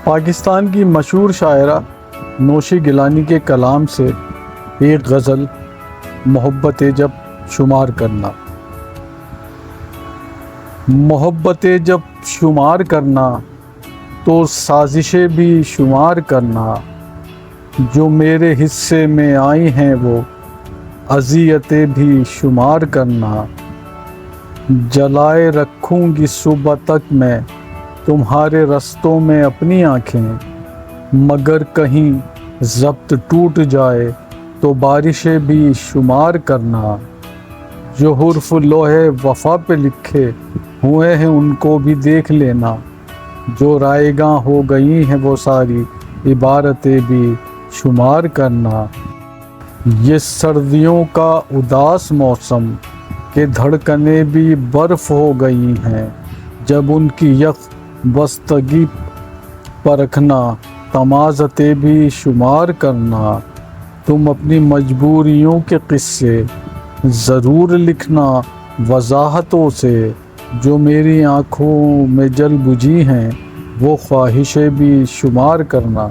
پاکستان کی مشہور شاعرہ نوشی گیلانی کے کلام سے ایک غزل، محبتیں جب شمار کرنا۔ محبتیں جب شمار کرنا تو سازشیں بھی شمار کرنا، جو میرے حصے میں آئی ہیں وہ اذیتیں بھی شمار کرنا۔ جلائے رکھوں گی صبح تک میں تمہارے رستوں میں اپنی آنکھیں، مگر کہیں ضبط ٹوٹ جائے تو بارشیں بھی شمار کرنا۔ جو حرف لوح وفا پہ لکھے ہوئے ہیں ان کو بھی دیکھ لینا، جو رائیگاں ہو گئی ہیں وہ ساری عبارتیں بھی شمار کرنا۔ یہ سردیوں کا اداس موسم کہ دھڑکنیں بھی برف ہو گئی ہیں، جب ان کی یک بستگی پرکھنا، تمازتیں بھی شمار کرنا۔ تم اپنی مجبوریوں کے قصے ضرور لکھنا وضاحتوں سے، جو میری آنکھوں میں جل بجھی ہیں وہ خواہشیں بھی شمار کرنا۔